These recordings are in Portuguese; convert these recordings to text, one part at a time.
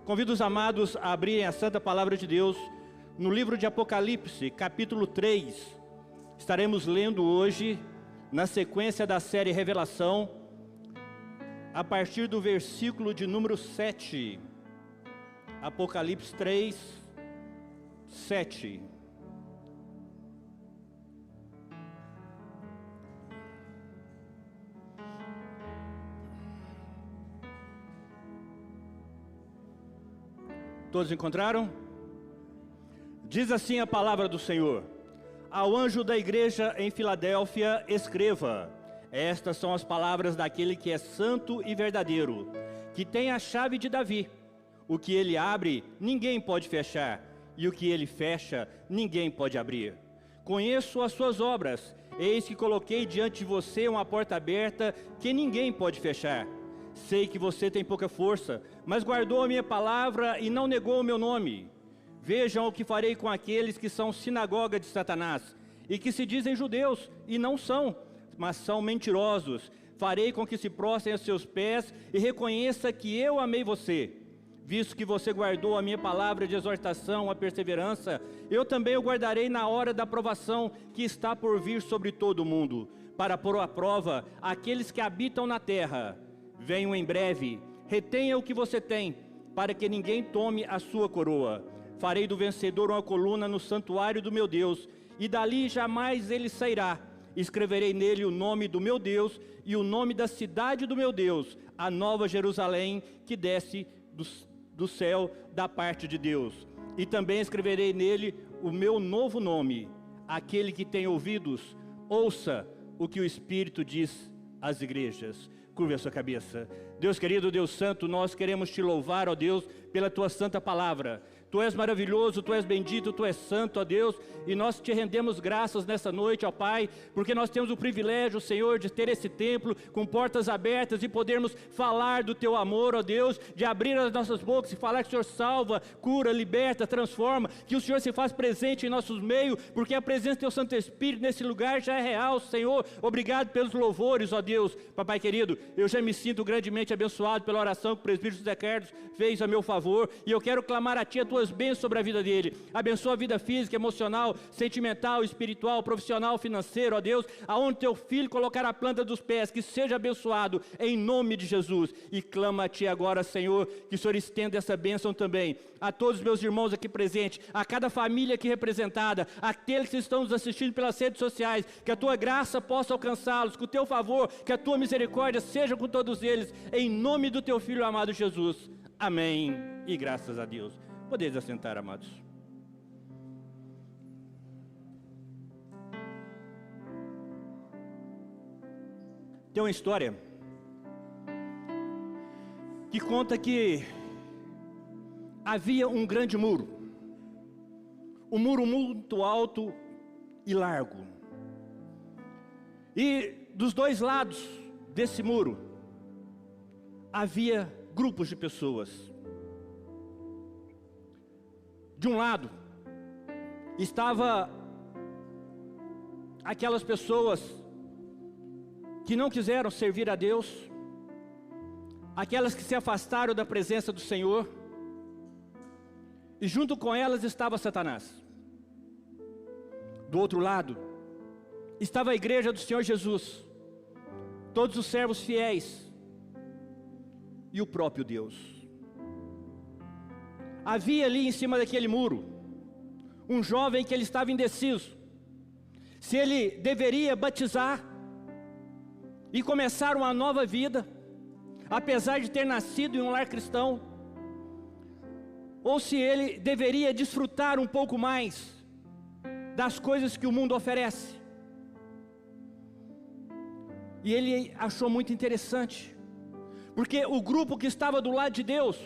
Convido os amados a abrirem a Santa Palavra de Deus no livro de Apocalipse, capítulo 3. Estaremos lendo hoje, na sequência da série Revelação, a partir do versículo de número 7. Apocalipse 3, 7. Todos encontraram? Diz assim a palavra do Senhor: ao anjo da igreja em Filadélfia escreva: estas são as palavras daquele que é santo e verdadeiro, que tem a chave de Davi. O que ele abre, ninguém pode fechar, e o que ele fecha, ninguém pode abrir. Conheço as suas obras, eis que coloquei diante de você uma porta aberta que ninguém pode fechar. Sei que você tem pouca força, mas guardou a minha palavra e não negou o meu nome. Vejam o que farei com aqueles que são sinagoga de Satanás, e que se dizem judeus, e não são, mas são mentirosos. Farei com que se prostrem aos seus pés e reconheça que eu amei você. Visto que você guardou a minha palavra de exortação, a perseverança, eu também o guardarei na hora da provação que está por vir sobre todo o mundo, para pôr à prova aqueles que habitam na terra. Venho em breve, retenha o que você tem, para que ninguém tome a sua coroa. Farei do vencedor uma coluna no santuário do meu Deus, e dali jamais ele sairá. Escreverei nele o nome do meu Deus e o nome da cidade do meu Deus, a nova Jerusalém, que desce do céu da parte de Deus. E também escreverei nele o meu novo nome. Aquele que tem ouvidos, ouça o que o Espírito diz às igrejas. Curve a sua cabeça. Deus querido, Deus santo, nós queremos te louvar, ó Deus, pela tua santa palavra. Tu és maravilhoso, Tu és bendito, Tu és santo, ó Deus, e nós te rendemos graças nessa noite, ó Pai, porque nós temos o privilégio, Senhor, de ter esse templo com portas abertas e podermos falar do Teu amor, ó Deus, de abrir as nossas bocas e falar que o Senhor salva, cura, liberta, transforma, que o Senhor se faz presente em nossos meios, porque a presença do Teu Santo Espírito nesse lugar já é real, Senhor. Obrigado pelos louvores, ó Deus. Papai querido, eu já me sinto grandemente abençoado pela oração que o presbítero José Carlos fez a meu favor, e eu quero clamar a Ti a Tuas bênçãos sobre a vida dele. Abençoa a vida física, emocional, sentimental, espiritual, profissional, financeiro, ó Deus, aonde Teu Filho colocar a planta dos pés, que seja abençoado em nome de Jesus. E clama a Ti agora, Senhor, que o Senhor estenda essa bênção também a todos os meus irmãos aqui presentes, a cada família aqui representada, aqueles que estão nos assistindo pelas redes sociais, que a Tua graça possa alcançá-los, que o Teu favor, que a Tua misericórdia seja com todos eles, em nome do Teu Filho amado Jesus. Amém. E graças a Deus. Podeis assentar, amados. Tem uma história que conta que havia um grande muro, um muro muito alto e largo, e dos dois lados desse muro havia grupos de pessoas. De um lado estava aquelas pessoas que não quiseram servir a Deus, aquelas que se afastaram da presença do Senhor, e junto com elas estava Satanás. Do outro lado estava a igreja do Senhor Jesus, todos os servos fiéis e o próprio Deus. Havia ali em cima daquele muro um jovem que ele estava indeciso se ele deveria batizar e começar uma nova vida, apesar de ter nascido em um lar cristão, ou se ele deveria desfrutar um pouco mais das coisas que o mundo oferece. E ele achou muito interessante, porque o grupo que estava do lado de Deus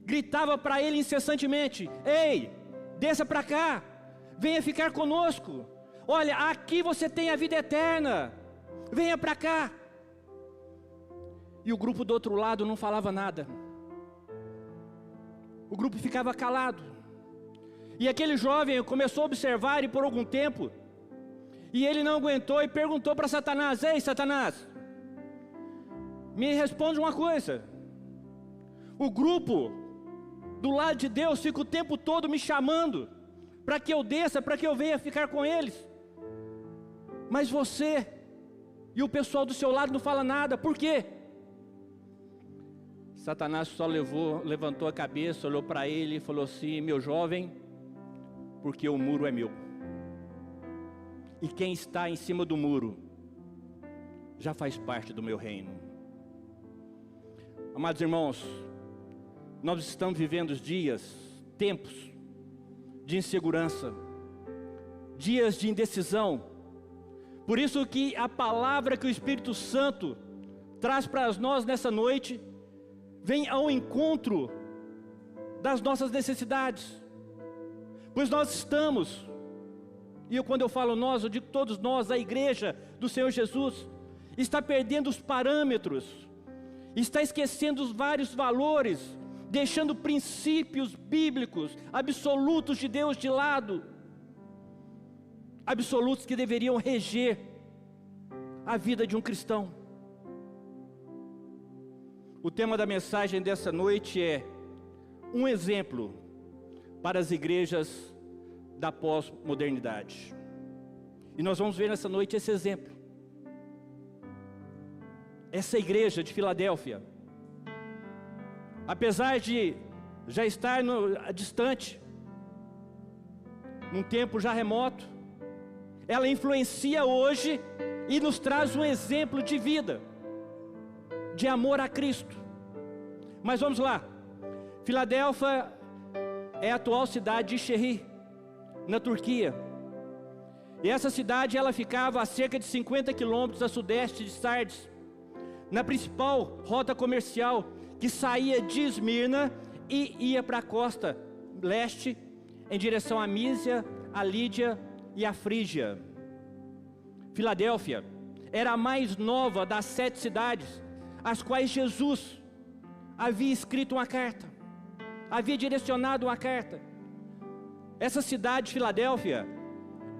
gritava para ele incessantemente: ei, desça para cá, venha ficar conosco, olha, aqui você tem a vida eterna, venha para cá. E o grupo do outro lado não falava nada, o grupo ficava calado. E aquele jovem começou a observar, e por algum tempo, e ele não aguentou e perguntou para Satanás: ei, Satanás, me responde uma coisa, o grupo do lado de Deus fica o tempo todo me chamando para que eu desça, para que eu venha ficar com eles. Mas você e o pessoal do seu lado não fala nada. Por quê? Satanás só levantou a cabeça, olhou para ele e falou assim: meu jovem, porque o muro é meu. E quem está em cima do muro já faz parte do meu reino. Amados irmãos, nós estamos vivendo dias, tempos de insegurança, dias de indecisão. Por isso que a palavra que o Espírito Santo traz para nós nessa noite vem ao encontro das nossas necessidades. Pois nós estamos, e quando eu falo nós, eu digo todos nós, a igreja do Senhor Jesus, está perdendo os parâmetros, está esquecendo os vários valores, deixando princípios bíblicos, absolutos de Deus de lado, absolutos que deveriam reger a vida de um cristão. O tema da mensagem dessa noite é um exemplo para as igrejas da pós-modernidade. E nós vamos ver nessa noite esse exemplo. Essa igreja de Filadélfia, apesar de já estar distante, num tempo já remoto, ela influencia hoje e nos traz um exemplo de vida, de amor a Cristo. Mas vamos lá. Filadélfia é a atual cidade de Şehir, na Turquia. E essa cidade ela ficava a cerca de 50 quilômetros a sudeste de Sardes, na principal rota comercial que saía de Esmirna e ia para a costa leste, em direção à Mísia, a Lídia e a Frígia. Filadélfia era a mais nova das 7 cidades às quais Jesus havia escrito uma carta, havia direcionado uma carta. Essa cidade de Filadélfia,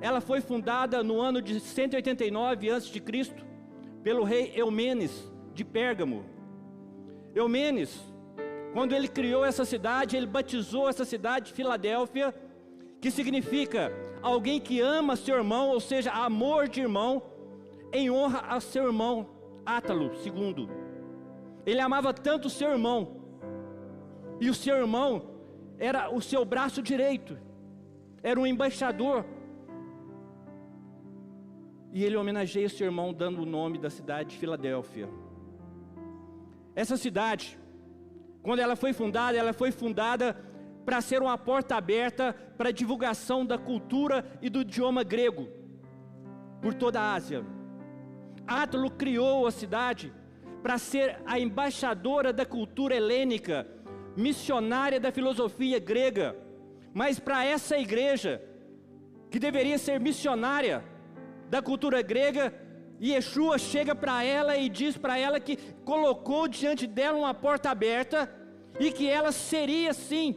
ela foi fundada no ano de 189 a.C. pelo rei Eumenes de Pérgamo. Eumenes, quando ele criou essa cidade, ele batizou essa cidade de Filadélfia, que significa alguém que ama seu irmão, ou seja, amor de irmão, em honra a seu irmão Átalo II. Ele amava tanto o seu irmão, e o seu irmão era o seu braço direito, era um embaixador, e ele homenageia o seu irmão dando o nome da cidade de Filadélfia. Essa cidade, quando ela foi fundada para ser uma porta aberta para a divulgação da cultura e do idioma grego por toda a Ásia. Átalo criou a cidade para ser a embaixadora da cultura helênica, missionária da filosofia grega. Mas para essa igreja, que deveria ser missionária da cultura grega, Yeshua chega para ela e diz para ela que colocou diante dela uma porta aberta e que ela seria sim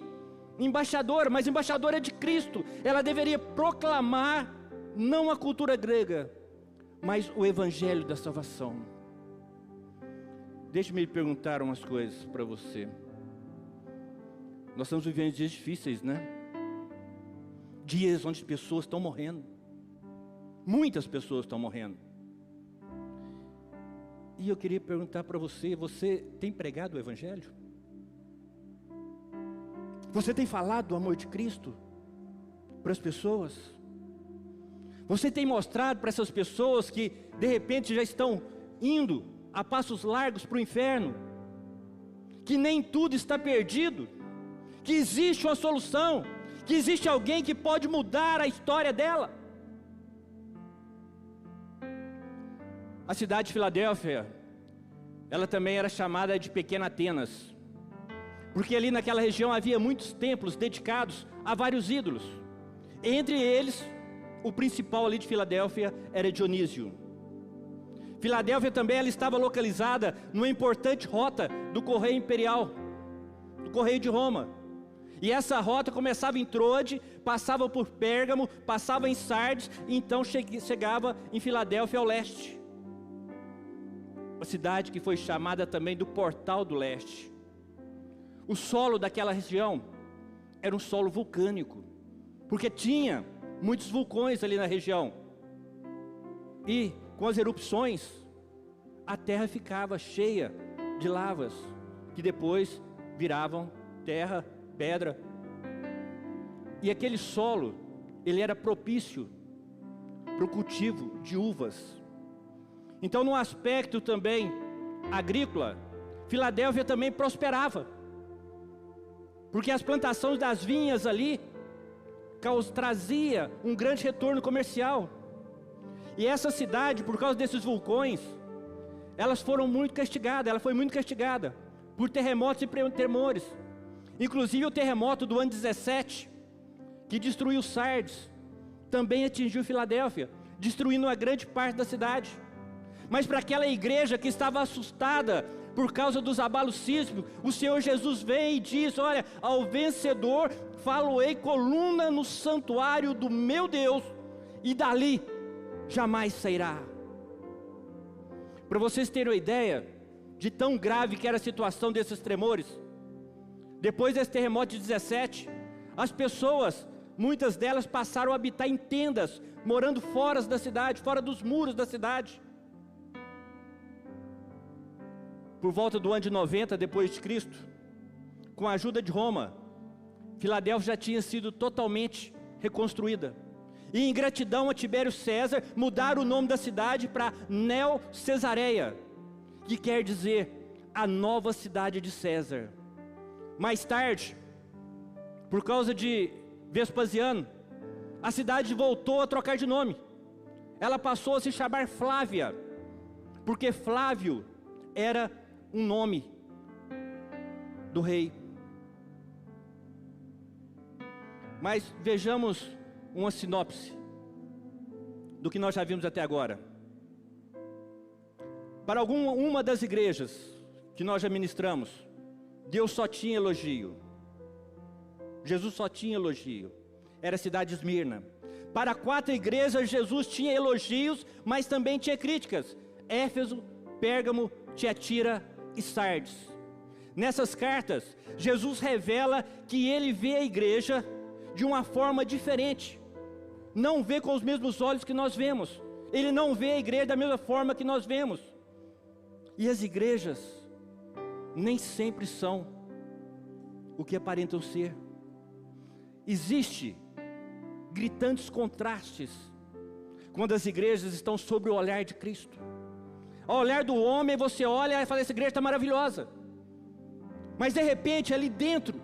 embaixadora, mas embaixadora de Cristo. Ela deveria proclamar não a cultura grega, mas o evangelho da salvação. Deixe-me perguntar umas coisas para você. Nós estamos vivendo dias difíceis, né? Dias onde pessoas estão morrendo. Muitas pessoas estão morrendo. E eu queria perguntar para você: você tem pregado o evangelho? Você tem falado do amor de Cristo para as pessoas? Você tem mostrado para essas pessoas que de repente já estão indo a passos largos para o inferno, que nem tudo está perdido, que existe uma solução, que existe alguém que pode mudar a história dela? A cidade de Filadélfia, ela também era chamada de Pequena Atenas, porque ali naquela região havia muitos templos dedicados a vários ídolos. Entre eles, o principal ali de Filadélfia era Dionísio. Filadélfia também ela estava localizada numa importante rota do correio imperial, do correio de Roma. E essa rota começava em Troade, passava por Pérgamo, passava em Sardes, e então chegava em Filadélfia ao leste. Uma cidade que foi chamada também do Portal do Leste. o solo daquela região era um solo vulcânico, porque tinha muitos vulcões ali na região. E com as erupções, a terra ficava cheia de lavas, que depois viravam terra, pedra. E aquele solo, ele era propício para o cultivo de uvas. Então, no aspecto também agrícola, Filadélfia também prosperava, porque as plantações das vinhas ali trazia um grande retorno comercial. E essa cidade, por causa desses vulcões, ela foi muito castigada por terremotos e tremores. Inclusive o terremoto do ano 17, que destruiu Sardes, também atingiu Filadélfia, destruindo uma grande parte da cidade. Mas para aquela igreja que estava assustada por causa dos abalos sísmicos, o Senhor Jesus vem e diz: olha, ao vencedor falo-ei coluna no santuário do meu Deus, e dali jamais sairá. Para vocês terem uma ideia de tão grave que era a situação desses tremores, depois desse terremoto de 17, as pessoas, muitas delas passaram a habitar em tendas, morando fora da cidade, fora dos muros da cidade. Por volta do ano de 90 depois de Cristo, com a ajuda de Roma, Filadélfia já tinha sido totalmente reconstruída. E em gratidão a Tibério César, mudaram o nome da cidade para Neo Cesareia, que quer dizer a nova cidade de César. Mais tarde, por causa de Vespasiano, a cidade voltou a trocar de nome. Ela passou a se chamar Flávia, porque Flávio era um nome do rei. Mas vejamos uma sinopse do que nós já vimos até agora. Para uma das igrejas que nós já ministramos, Deus só tinha elogio. Jesus só tinha elogio. Era a cidade de Esmirna. Para 4 igrejas, Jesus tinha elogios, mas também tinha críticas: Éfeso, Pérgamo, Tiatira e Sardes. Nessas cartas, Jesus revela que ele vê a igreja de uma forma diferente. Não vê com os mesmos olhos que nós vemos. Ele não vê a igreja da mesma forma que nós vemos. E as igrejas nem sempre são o que aparentam ser. Existe gritantes contrastes quando as igrejas estão sob o olhar de Cristo. Ao olhar do homem, você olha e fala: essa igreja está maravilhosa. Mas de repente, ali dentro,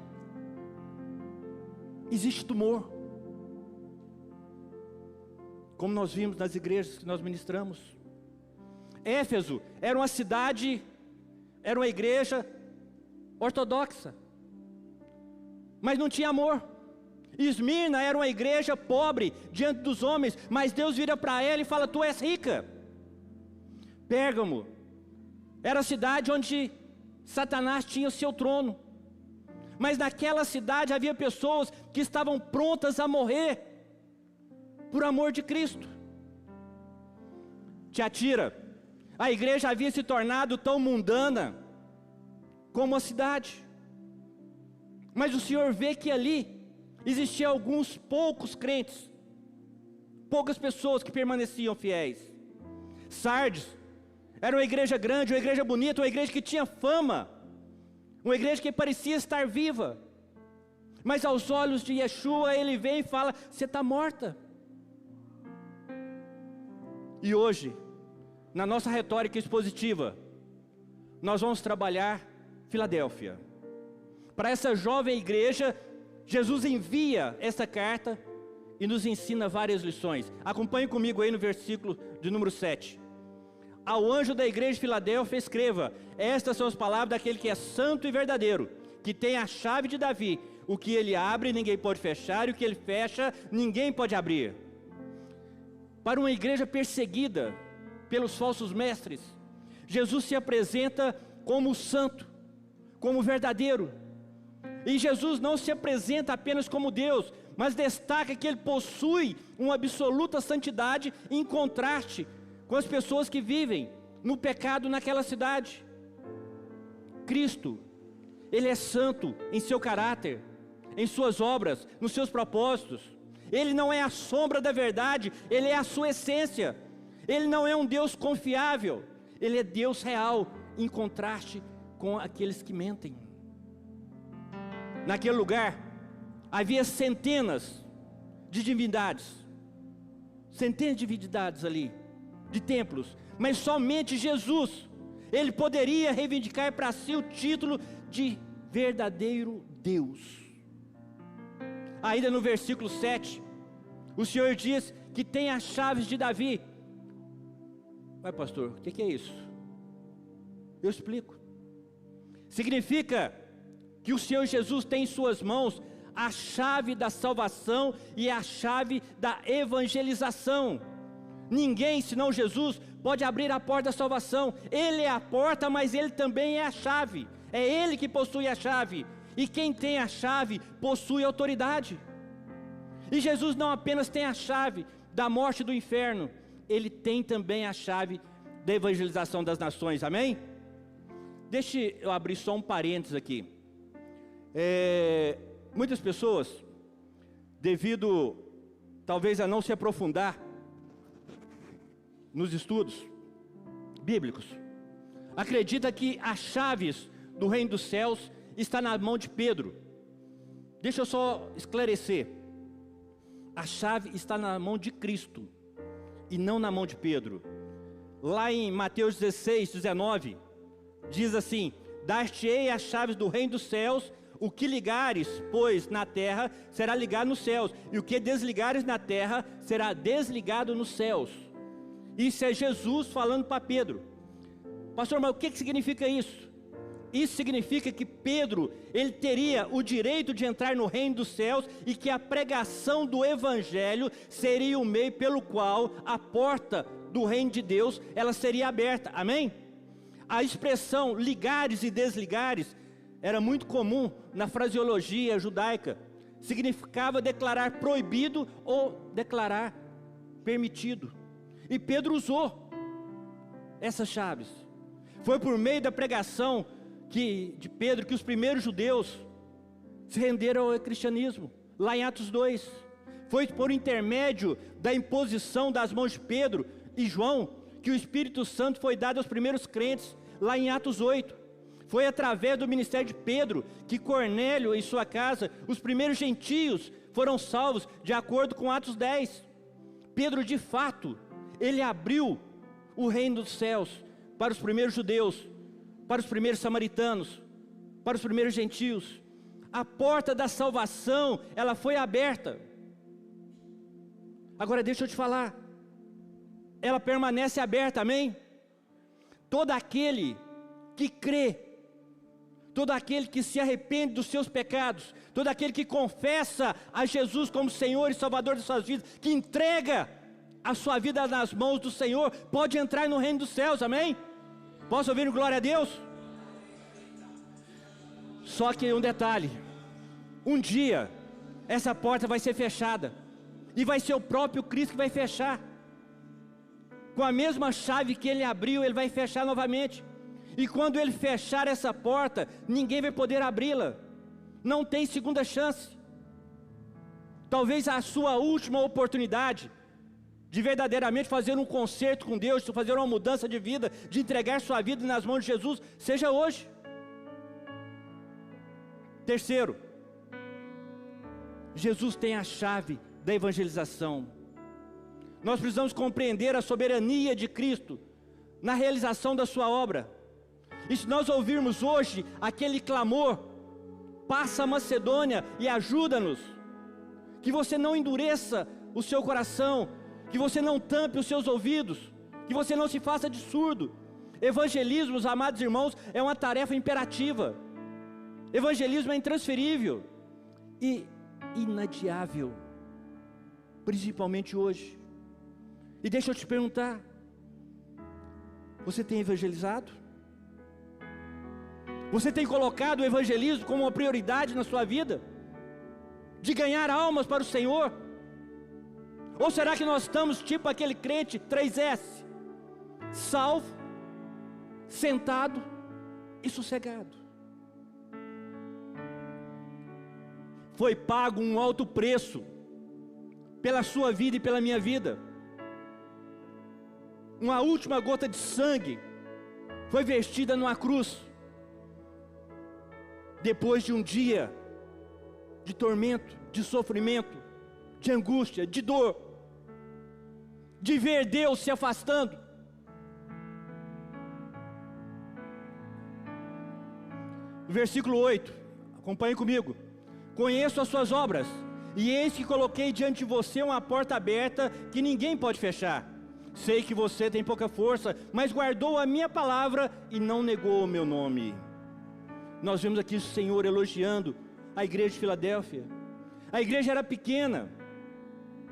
existe tumor. Como nós vimos nas igrejas que nós ministramos. Éfeso era uma cidade, era uma igreja ortodoxa, mas não tinha amor. Esmirna era uma igreja pobre diante dos homens, mas Deus vira para ela e fala: tu és rica. Pérgamo era a cidade onde Satanás tinha o seu trono, mas naquela cidade havia pessoas que estavam prontas a morrer por amor de Cristo. Tiatira, a igreja havia se tornado tão mundana como a cidade, mas o Senhor vê que ali existiam alguns poucos crentes, poucas pessoas que permaneciam fiéis. Sardes era uma igreja grande, uma igreja bonita, uma igreja que tinha fama, uma igreja que parecia estar viva, mas aos olhos de Yeshua ele vem e fala: você está morta. E hoje, na nossa retórica expositiva, nós vamos trabalhar Filadélfia. Para essa jovem igreja, Jesus envia essa carta e nos ensina várias lições. Acompanhe comigo aí no versículo de número 7. Ao anjo da igreja de Filadélfia escreva: estas são as palavras daquele que é santo e verdadeiro, que tem a chave de Davi. O que ele abre, ninguém pode fechar, e o que ele fecha, ninguém pode abrir. Para uma igreja perseguida pelos falsos mestres, Jesus se apresenta como santo, como verdadeiro. E Jesus não se apresenta apenas como Deus, mas destaca que ele possui uma absoluta santidade em contraste com as pessoas que vivem no pecado naquela cidade. Cristo, Ele é santo em seu caráter, em suas obras, nos seus propósitos. Ele não é a sombra da verdade, Ele é a sua essência. Ele não é um Deus confiável, Ele é Deus real, em contraste com aqueles que mentem. Naquele lugar, havia centenas de divindades ali, de templos, mas somente Jesus, Ele poderia reivindicar para si o título de verdadeiro Deus. Ainda no versículo 7, o Senhor diz que tem as chaves de Davi. Vai, pastor, o que é isso? Eu explico. Significa que o Senhor Jesus tem em suas mãos a chave da salvação e a chave da evangelização. Ninguém, senão Jesus, pode abrir a porta da salvação. Ele é a porta, mas Ele também é a chave. É Ele que possui a chave. E quem tem a chave, possui autoridade. E Jesus não apenas tem a chave da morte e do inferno, Ele tem também a chave da evangelização das nações, amém? Deixa eu abrir só um parênteses aqui. Muitas pessoas, devido talvez a não se aprofundar nos estudos bíblicos, acredita que as chaves do reino dos céus está na mão de Pedro. Deixa eu só esclarecer. A chave está na mão de Cristo e não na mão de Pedro. Lá em Mateus 16, 19, diz assim: dar-te-ei as chaves do reino dos céus, o que ligares, pois, na terra, será ligado nos céus, e o que desligares na terra, será desligado nos céus. Isso é Jesus falando para Pedro. Pastor, mas o que significa isso? Isso significa que Pedro, ele teria o direito de entrar no reino dos céus e que a pregação do evangelho seria o meio pelo qual a porta do reino de Deus, ela seria aberta, amém? A expressão ligares e desligares era muito comum na fraseologia judaica. Significava declarar proibido ou declarar permitido. E Pedro usou essas chaves. Foi por meio da pregação de Pedro que os primeiros judeus se renderam ao cristianismo, lá em Atos 2. Foi por intermédio da imposição das mãos de Pedro e João que o Espírito Santo foi dado aos primeiros crentes, lá em Atos 8. Foi através do ministério de Pedro que Cornélio e sua casa, os primeiros gentios, foram salvos, de acordo com Atos 10. Pedro, de fato, ele abriu o reino dos céus para os primeiros judeus, para os primeiros samaritanos, para os primeiros gentios. A porta da salvação, ela foi aberta. Agora deixa eu te falar, ela permanece aberta, amém? Todo aquele que crê, todo aquele que se arrepende dos seus pecados, todo aquele que confessa a Jesus como Senhor e Salvador de suas vidas, que entrega a sua vida nas mãos do Senhor, pode entrar no reino dos céus, amém? Posso ouvir glória a Deus? Só que um detalhe: um dia essa porta vai ser fechada, e vai ser o próprio Cristo que vai fechar. Com a mesma chave que Ele abriu, Ele vai fechar novamente. E quando Ele fechar essa porta, ninguém vai poder abri-la. Não tem segunda chance. Talvez a sua última oportunidade de verdadeiramente fazer um concerto com Deus, de fazer uma mudança de vida, de entregar sua vida nas mãos de Jesus, seja hoje. Terceiro, Jesus tem a chave da evangelização. Nós precisamos compreender a soberania de Cristo na realização da sua obra. E se nós ouvirmos hoje aquele clamor: passa a Macedônia e ajuda-nos, que você não endureça o seu coração, que você não tampe os seus ouvidos, que você não se faça de surdo. Evangelismo, os amados irmãos, é uma tarefa imperativa. Evangelismo é intransferível e inadiável, principalmente hoje. E deixa eu te perguntar: você tem evangelizado? Você tem colocado o evangelismo como uma prioridade na sua vida? De ganhar almas para o Senhor? Ou será que nós estamos tipo aquele crente 3S, salvo, sentado e sossegado? foi pago um alto preço pela sua vida e pela minha vida. Uma última gota de sangue foi vertida numa cruz. Depois de um dia de tormento, de sofrimento, de angústia, de dor, de ver Deus se afastando. Versículo 8, acompanhe comigo. Conheço as suas obras, e eis que coloquei diante de você uma porta aberta que ninguém pode fechar. Sei que você tem pouca força, mas guardou a minha palavra e não negou o meu nome. Nós vemos aqui o Senhor elogiando a igreja de Filadélfia. A igreja era pequena,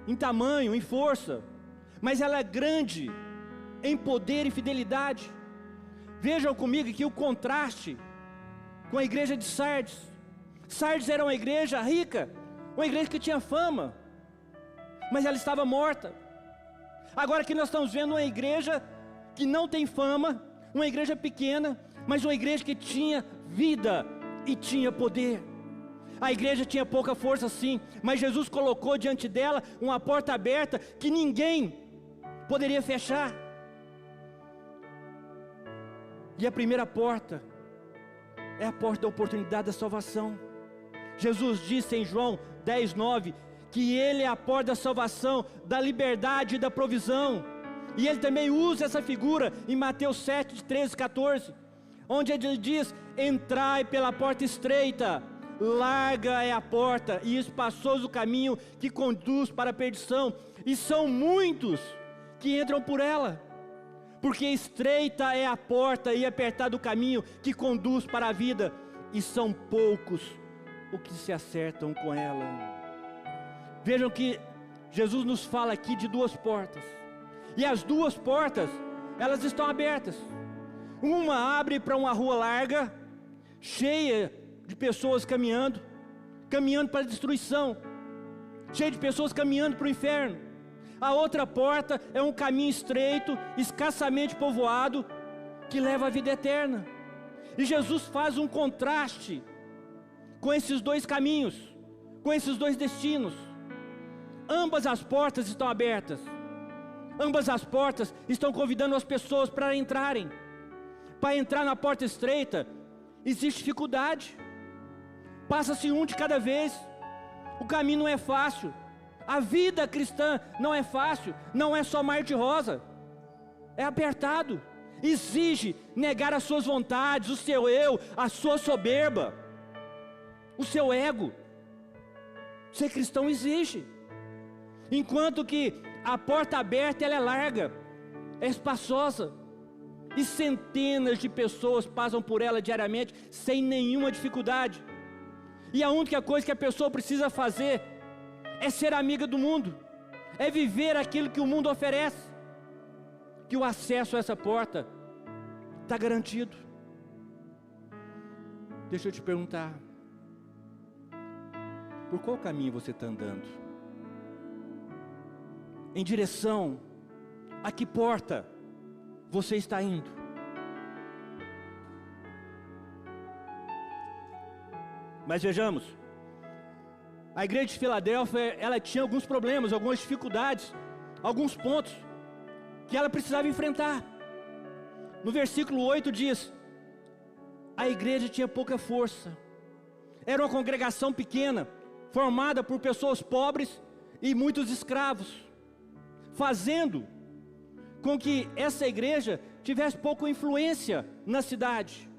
em tamanho, em força, mas ela é grande em poder e fidelidade. Vejam comigo aqui o contraste com a igreja de Sardes. Sardes era uma igreja rica, uma igreja que tinha fama, mas ela estava morta. Agora que nós estamos vendo uma igreja que não tem fama, uma igreja pequena, mas uma igreja que tinha vida e tinha poder. A igreja tinha pouca força sim, mas Jesus colocou diante dela uma porta aberta que ninguém poderia fechar. E a primeira porta é a porta da oportunidade da salvação. Jesus disse em João 10:9 que Ele é a porta da salvação, da liberdade e da provisão. E Ele também usa essa figura em Mateus 7:13-14, onde Ele diz: entrai pela porta estreita, larga é a porta e espaçoso o caminho que conduz para a perdição, e são muitos que entram por ela. Porque estreita é a porta e apertado o caminho que conduz para a vida, e são poucos os que se acertam com ela. Vejam que Jesus nos fala aqui de duas portas, e as duas portas, elas estão abertas. Uma abre para uma rua larga, cheia de pessoas caminhando para a destruição, cheia de pessoas caminhando para o inferno. A outra porta é um caminho estreito, escassamente povoado, que leva à vida eterna. E Jesus faz um contraste com esses dois caminhos, com esses dois destinos. Ambas as portas estão abertas, ambas as portas estão convidando as pessoas para entrarem. Para entrar na porta estreita, existe dificuldade, passa-se um de cada vez, o caminho não é fácil. A vida cristã não é fácil, não é só mar de rosa, é apertado, exige negar as suas vontades, o seu eu, a sua soberba, o seu ego. Ser cristão exige. Enquanto que a porta aberta ela é larga, é espaçosa, e centenas de pessoas passam por ela diariamente sem nenhuma dificuldade. E a única coisa que a pessoa precisa fazer é ser amiga do mundo, é viver aquilo que o mundo oferece, que o acesso a essa porta está garantido. Deixa eu te perguntar, por qual caminho você está andando? Em direção a que porta você está indo? Mas vejamos, a igreja de Filadélfia, ela tinha alguns problemas, algumas dificuldades, alguns pontos que ela precisava enfrentar. No versículo 8 diz: a igreja tinha pouca força, era uma congregação pequena, formada por pessoas pobres e muitos escravos, fazendo com que essa igreja tivesse pouca influência na cidade.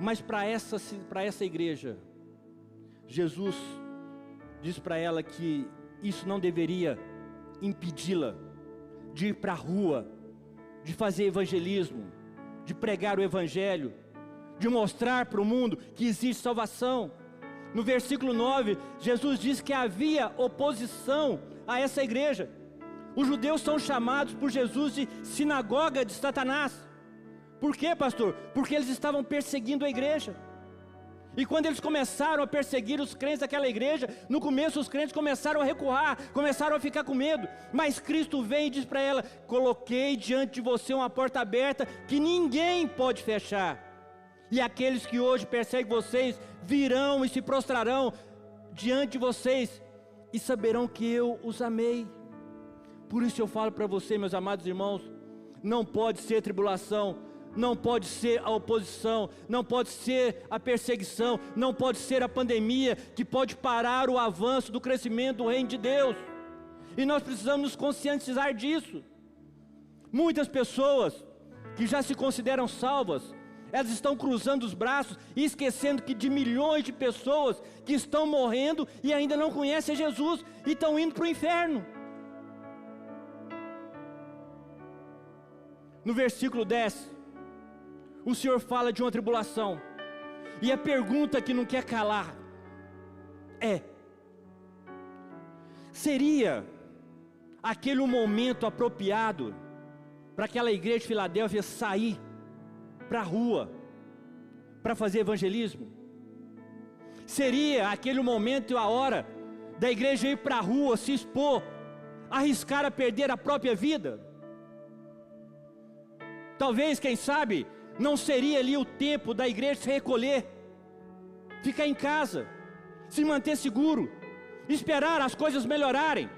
Mas para essa igreja, Jesus diz para ela que isso não deveria impedi-la de ir para a rua, de fazer evangelismo, de pregar o evangelho, de mostrar para o mundo que existe salvação. No versículo 9, Jesus diz que havia oposição a essa igreja. Os judeus são chamados por Jesus de sinagoga de Satanás. Por quê, pastor? Porque eles estavam perseguindo a igreja. E quando eles começaram a perseguir os crentes daquela igreja, no começo os crentes começaram a recuar, começaram a ficar com medo. Mas Cristo vem e diz para ela: coloquei diante de você uma porta aberta que ninguém pode fechar. E aqueles que hoje perseguem vocês virão e se prostrarão diante de vocês e saberão que eu os amei. Por isso eu falo para você, meus amados irmãos, não pode ser tribulação, não pode ser a oposição, não pode ser a perseguição, não pode ser a pandemia que pode parar o avanço do crescimento do reino de Deus. E nós precisamos nos conscientizar disso. Muitas pessoas que já se consideram salvas, elas estão cruzando os braços e esquecendo que de milhões de pessoas que estão morrendo e ainda não conhecem Jesus e estão indo para o inferno. No versículo 10, o Senhor fala de uma tribulação, e a pergunta que não quer calar é: seria aquele um momento apropriado para aquela igreja de Filadélfia sair para a rua para fazer evangelismo? Seria aquele o momento e a hora da igreja ir para a rua, se expor, arriscar a perder a própria vida? Talvez, quem sabe, não seria ali o tempo da igreja se recolher, ficar em casa, se manter seguro, esperar as coisas melhorarem.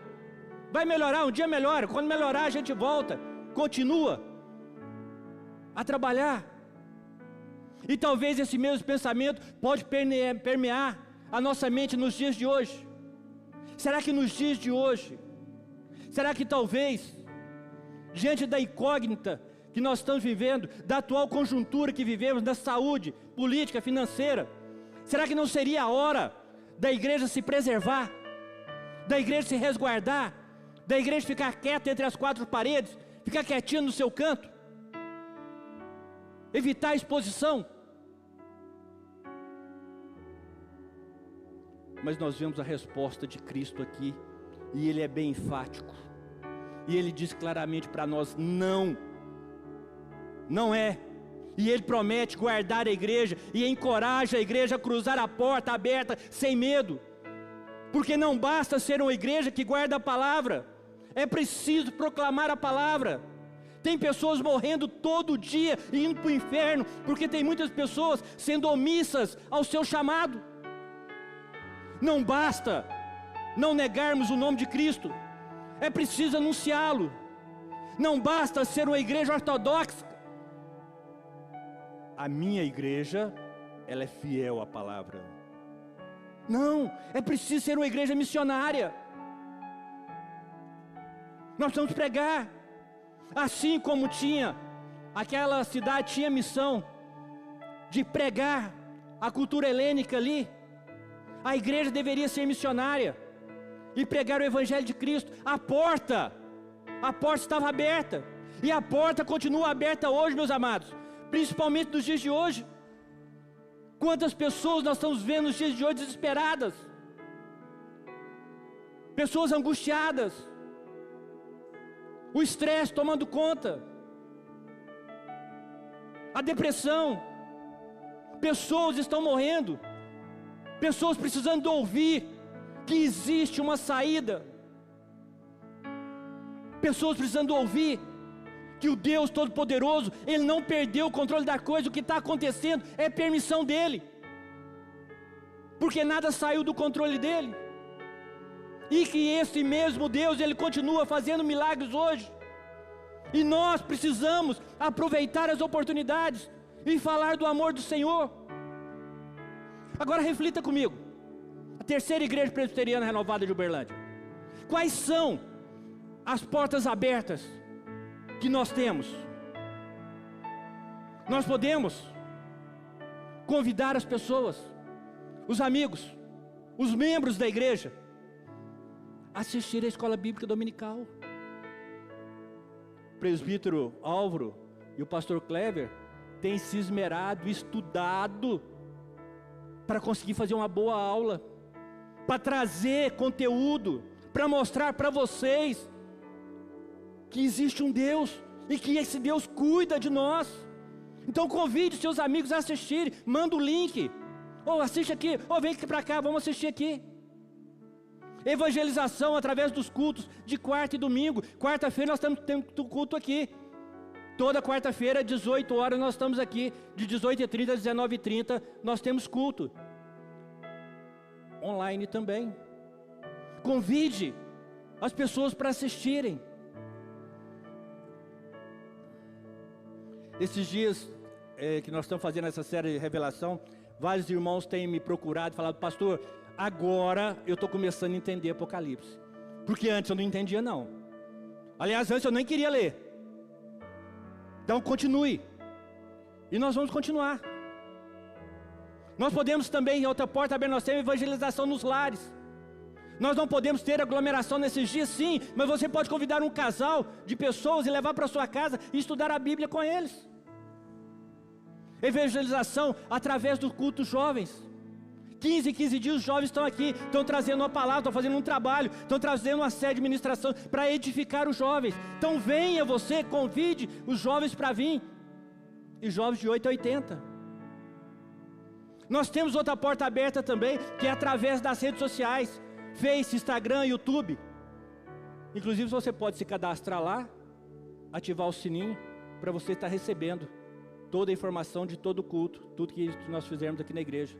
Vai melhorar, um dia melhora, quando melhorar a gente volta, continua a trabalhar. E talvez esse mesmo pensamento pode permear a nossa mente nos dias de hoje. Será que nos dias de hoje, será que talvez, diante da incógnita que nós estamos vivendo, da atual conjuntura que vivemos, da saúde, política, financeira, será que não seria a hora da igreja se preservar, da igreja se resguardar, da igreja ficar quieta entre as quatro paredes, ficar quietinha no seu canto, evitar a exposição? Mas nós vemos a resposta de Cristo aqui, e Ele é bem enfático, e Ele diz claramente para nós: não é. E Ele promete guardar a igreja, e encoraja a igreja a cruzar a porta aberta, sem medo, porque não basta ser uma igreja que guarda a palavra, é preciso proclamar a palavra. Tem pessoas morrendo todo dia e indo para o inferno, porque tem muitas pessoas sendo omissas ao seu chamado. Não basta não negarmos o nome de Cristo, é preciso anunciá-lo. Não basta ser uma igreja ortodoxa. A minha igreja, ela é fiel à palavra. Não, é preciso ser uma igreja missionária. Nós vamos pregar. Assim como aquela cidade tinha missão de pregar a cultura helênica ali, a igreja deveria ser missionária e pregar o evangelho de Cristo. A porta estava aberta, e a porta continua aberta hoje, meus amados, principalmente nos dias de hoje. Quantas pessoas nós estamos vendo nos dias de hoje desesperadas, pessoas angustiadas, o estresse tomando conta, a depressão, pessoas estão morrendo, pessoas precisando ouvir que existe uma saída, pessoas precisando ouvir que o Deus Todo-Poderoso, Ele não perdeu o controle da coisa. O que está acontecendo é permissão dEle, porque nada saiu do controle dEle, e que esse mesmo Deus, Ele continua fazendo milagres hoje, e nós precisamos aproveitar as oportunidades e falar do amor do Senhor. Agora reflita comigo, a terceira igreja presbiteriana renovada de Uberlândia, quais são as portas abertas que nós temos? Nós podemos convidar as pessoas, os amigos, os membros da igreja, a assistir a escola bíblica dominical. O presbítero Álvaro e o pastor Clever têm se esmerado, estudado, para conseguir fazer uma boa aula, para trazer conteúdo, para mostrar para vocês que existe um Deus, e que esse Deus cuida de nós. Então convide seus amigos a assistirem, manda o link, ou assiste aqui, ou vem aqui para cá, vamos assistir aqui. Evangelização através dos cultos de quarta e domingo. Quarta-feira nós estamos tendo culto aqui, toda quarta-feira, 18 horas nós estamos aqui, de 18h30 a 19h30 nós temos culto. online também. Convide as pessoas para assistirem. Esses dias que nós estamos fazendo essa série de revelação, vários irmãos têm me procurado e falado: pastor, agora eu estou começando a entender Apocalipse, porque antes eu não entendia não. Aliás, antes eu nem queria ler. Então continue, e nós vamos continuar. Nós podemos também, em outra porta aberta, nós temos evangelização nos lares. Nós não podemos ter aglomeração nesses dias, sim, mas você pode convidar um casal de pessoas e levar para sua casa e estudar a Bíblia com eles. Evangelização através do culto jovens. 15 dias os jovens estão aqui, estão trazendo uma palavra, estão fazendo um trabalho, estão trazendo uma série de ministração para edificar os jovens. Então venha você, convide os jovens para vir, e jovens de 8 a 80. Nós temos outra porta aberta também, que é através das redes sociais, Face, Instagram, YouTube. Inclusive você pode se cadastrar lá, ativar o sininho, para você estar recebendo toda a informação de todo o culto, tudo que nós fizermos aqui na igreja.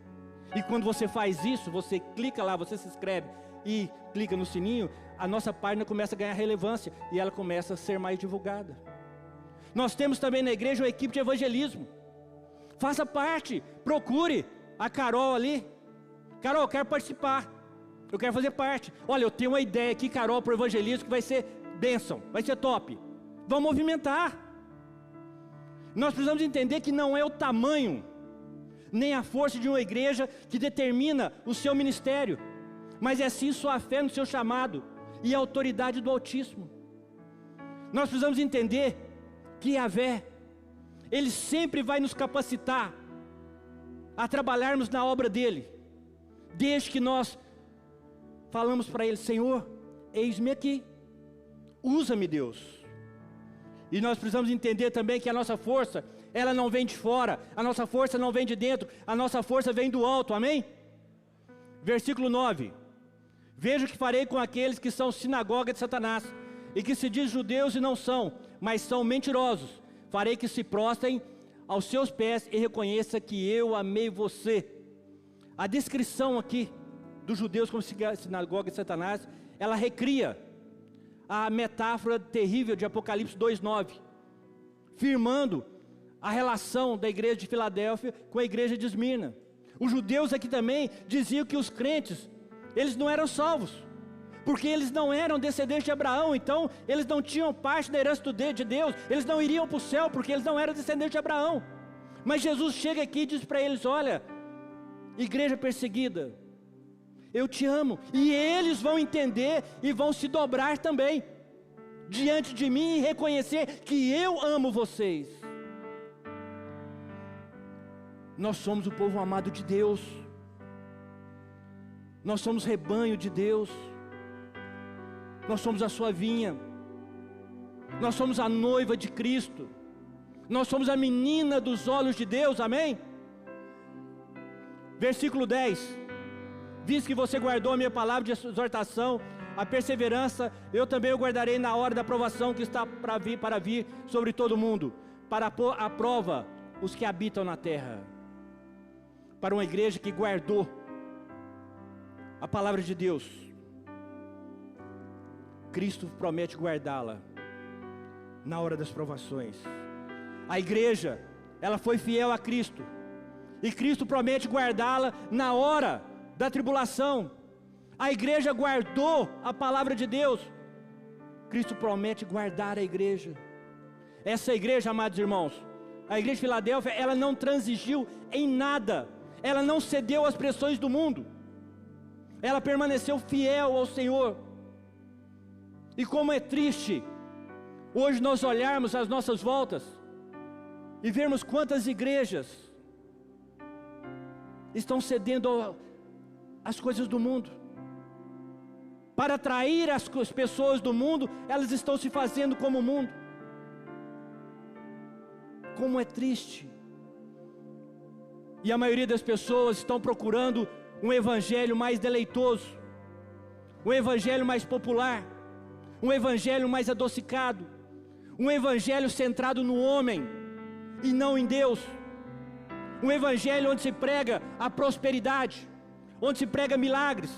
E quando você faz isso, você clica lá, você se inscreve e clica no sininho, a nossa página começa a ganhar relevância e ela começa a ser mais divulgada. Nós temos também na igreja uma equipe de evangelismo. Faça parte, procure a Carol ali. Carol, eu quero participar, eu quero fazer parte. Olha, eu tenho uma ideia aqui, Carol, para o evangelismo que vai ser bênção, vai ser top. Vamos movimentar. Nós precisamos entender que não é o tamanho, nem a força de uma igreja que determina o seu ministério, mas é sim sua fé no seu chamado e a autoridade do Altíssimo. Nós precisamos entender que Yahvé, Ele sempre vai nos capacitar a trabalharmos na obra dEle, desde que nós falamos para Ele: Senhor, eis-me aqui, usa-me, Deus. E nós precisamos entender também que a nossa força, ela não vem de fora, a nossa força não vem de dentro, a nossa força vem do alto, amém? Versículo 9: veja o que farei com aqueles que são sinagoga de Satanás, e que se diz judeus e não são, mas são mentirosos. Farei que se prostrem aos seus pés e reconheça que eu amei você. A descrição aqui dos judeus como sinagoga de Satanás, ela recria a metáfora terrível de Apocalipse 2:9, firmando a relação da igreja de Filadélfia com a igreja de Esmirna. Os judeus aqui também diziam que os crentes, eles não eram salvos, porque eles não eram descendentes de Abraão, então eles não tinham parte da herança de Deus, eles não iriam para o céu, porque eles não eram descendentes de Abraão. Mas Jesus chega aqui e diz para eles: olha, igreja perseguida, eu te amo. E eles vão entender e vão se dobrar também diante de mim e reconhecer que eu amo vocês. Nós somos o povo amado de Deus, nós somos rebanho de Deus, nós somos a sua vinha, nós somos a noiva de Cristo, nós somos a menina dos olhos de Deus, amém? Versículo 10: visto que você guardou a minha palavra de exortação, a perseverança, eu também o guardarei na hora da provação que está para vir sobre todo o mundo, para pôr à prova os que habitam na terra. Para uma igreja que guardou a palavra de Deus, Cristo promete guardá-la na hora das provações. A igreja, ela foi fiel a Cristo, e Cristo promete guardá-la na hora da tribulação. A igreja guardou a palavra de Deus, Cristo promete guardar a igreja. Essa igreja, amados irmãos, a igreja de Filadélfia, ela não transigiu em nada, ela não cedeu às pressões do mundo, ela permaneceu fiel ao Senhor. E como é triste hoje nós olharmos às nossas voltas e vermos quantas igrejas estão cedendo às coisas do mundo. Para atrair as pessoas do mundo, elas estão se fazendo como o mundo. Como é triste. E a maioria das pessoas estão procurando um evangelho mais deleitoso, um evangelho mais popular, um evangelho mais adocicado, um evangelho centrado no homem e não em Deus, um evangelho onde se prega a prosperidade, onde se prega milagres,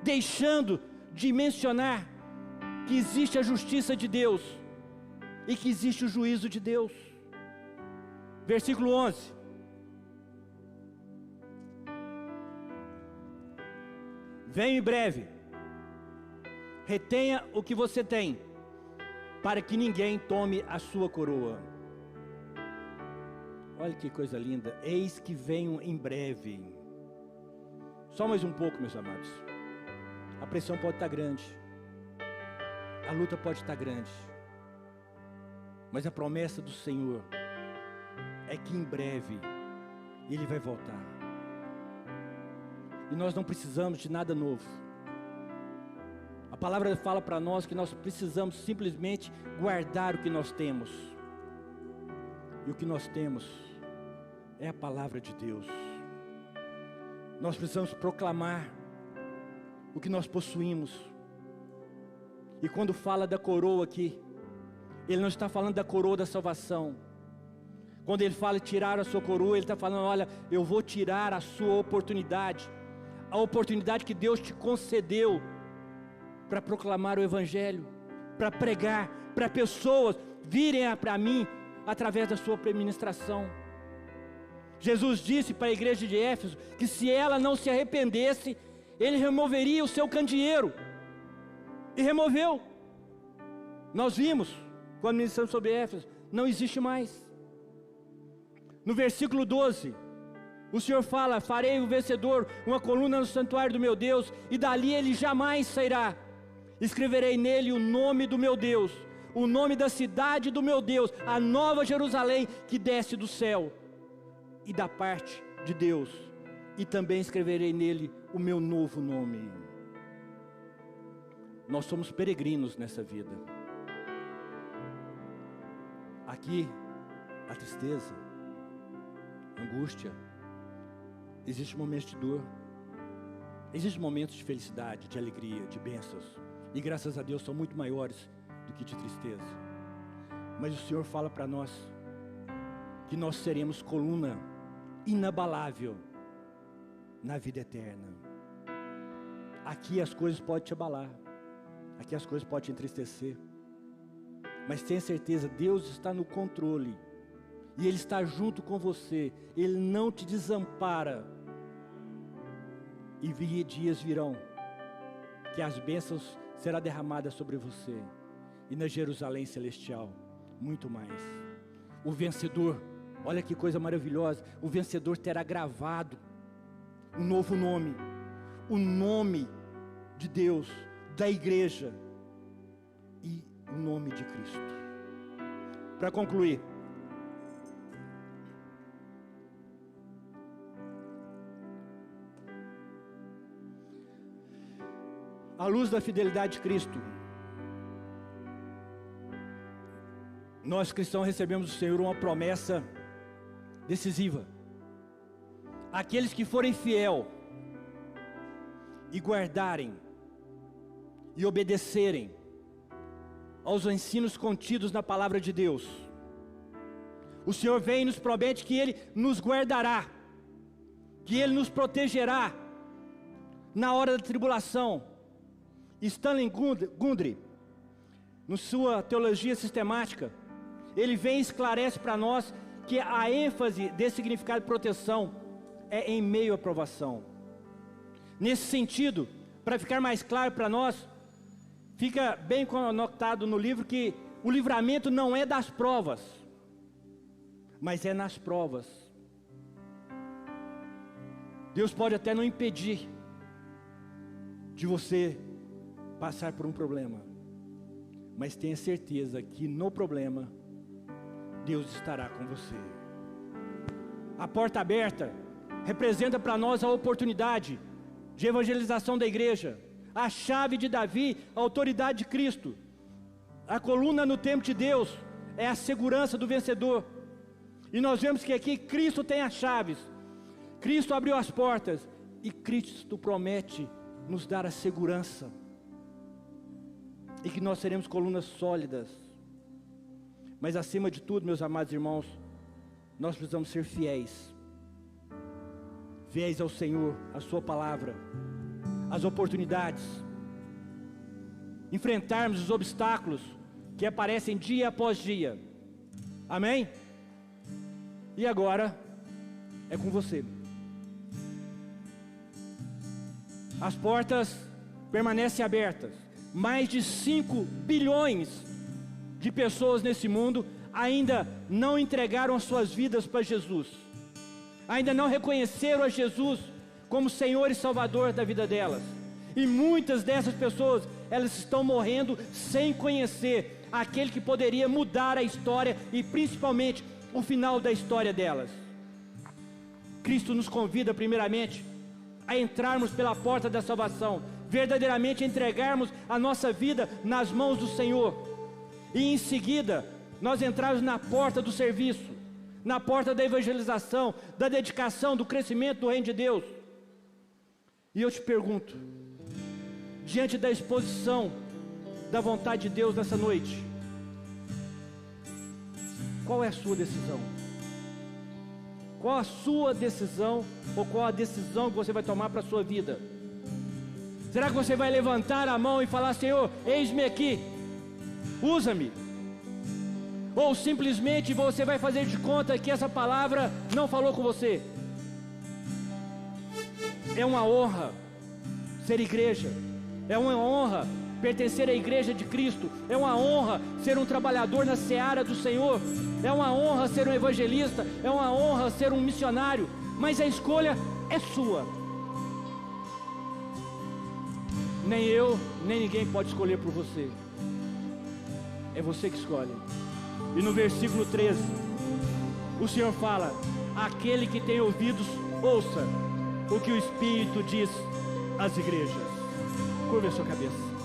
deixando de mencionar que existe a justiça de Deus e que existe o juízo de Deus. Versículo 11. Venho em breve, retenha o que você tem, para que ninguém tome a sua coroa. Olha que coisa linda, eis que venho em breve. Só mais um pouco, meus amados. A pressão pode estar grande, a luta pode estar grande, mas a promessa do Senhor é que em breve Ele vai voltar. E nós não precisamos de nada novo. A palavra fala para nós que nós precisamos simplesmente guardar o que nós temos. E o que nós temos é a palavra de Deus. Nós precisamos proclamar o que nós possuímos. E quando fala da coroa aqui, Ele não está falando da coroa da salvação. Quando Ele fala tirar a sua coroa, Ele está falando, olha, eu vou tirar a sua oportunidade. A oportunidade que Deus te concedeu para proclamar o Evangelho, para pregar, para pessoas virem para mim através da sua ministração. Jesus disse para a igreja de Éfeso que se ela não se arrependesse, Ele removeria o seu candeeiro. E removeu. Nós vimos, quando ministramos sobre Éfeso, não existe mais. No versículo 12, o Senhor fala, farei o vencedor uma coluna no santuário do meu Deus, e dali ele jamais sairá. Escreverei nele o nome do meu Deus, o nome da cidade do meu Deus, a nova Jerusalém que desce do céu, e da parte de Deus, e também escreverei nele o meu novo nome. Nós somos peregrinos nessa vida. Aqui, a tristeza, a angústia, existem momentos de dor, existem momentos de felicidade, de alegria, de bênçãos, e graças a Deus são muito maiores do que de tristeza. Mas o Senhor fala para nós que nós seremos coluna inabalável na vida eterna. Aqui as coisas podem te abalar, aqui as coisas podem te entristecer, mas tenha certeza, Deus está no controle, e Ele está junto com você, Ele não te desampara. E dias virão, que as bênçãos serão derramadas sobre você, e na Jerusalém celestial, muito mais. O vencedor, olha que coisa maravilhosa, o vencedor terá gravado um novo nome, o nome de Deus, da igreja, e o nome de Cristo. Para concluir, à luz da fidelidade de Cristo, nós cristãos recebemos do Senhor uma promessa decisiva. Aqueles que forem fiel e guardarem e obedecerem aos ensinos contidos na palavra de Deus, o Senhor vem e nos promete que Ele nos guardará, que Ele nos protegerá na hora da tribulação. Stanley Gundry, na sua teologia sistemática, ele vem e esclarece para nós que a ênfase desse significado de proteção é em meio à provação. Nesse sentido, para ficar mais claro para nós, fica bem conotado no livro que o livramento não é das provas, mas é nas provas. Deus pode até não impedir de você passar por um problema, mas tenha certeza que no problema Deus estará com você. A porta aberta representa para nós a oportunidade de evangelização da igreja, a chave de Davi, a autoridade de Cristo, a coluna no templo de Deus é a segurança do vencedor. E nós vemos que aqui Cristo tem as chaves, Cristo abriu as portas e Cristo promete nos dar a segurança, e que nós seremos colunas sólidas. Mas acima de tudo, meus amados irmãos, nós precisamos ser fiéis. fiéis ao Senhor, à sua palavra, às oportunidades, enfrentarmos os obstáculos que aparecem dia após dia. Amém? E agora é com você. As portas permanecem abertas. Mais de 5 bilhões de pessoas nesse mundo ainda não entregaram as suas vidas para Jesus, ainda não reconheceram a Jesus como Senhor e Salvador da vida delas. E muitas dessas pessoas, elas estão morrendo sem conhecer aquele que poderia mudar a história e principalmente o final da história delas. Cristo nos convida primeiramente a entrarmos pela porta da salvação, verdadeiramente entregarmos a nossa vida nas mãos do Senhor, e em seguida nós entrarmos na porta do serviço, na porta da evangelização, da dedicação, do crescimento do reino de Deus. E eu te pergunto, diante da exposição da vontade de Deus nessa noite, qual é a sua decisão? Qual a sua decisão, ou qual a decisão que você vai tomar para a sua vida? Será que você vai levantar a mão e falar: Senhor, eis-me aqui, usa-me? Ou simplesmente você vai fazer de conta que essa palavra não falou com você? É uma honra ser igreja, é uma honra pertencer à igreja de Cristo, é uma honra ser um trabalhador na seara do Senhor, é uma honra ser um evangelista, é uma honra ser um missionário, mas a escolha é sua. Nem eu, nem ninguém pode escolher por você, é você que escolhe. E no versículo 13, o Senhor fala: aquele que tem ouvidos, ouça o que o Espírito diz às igrejas. Curva a sua cabeça.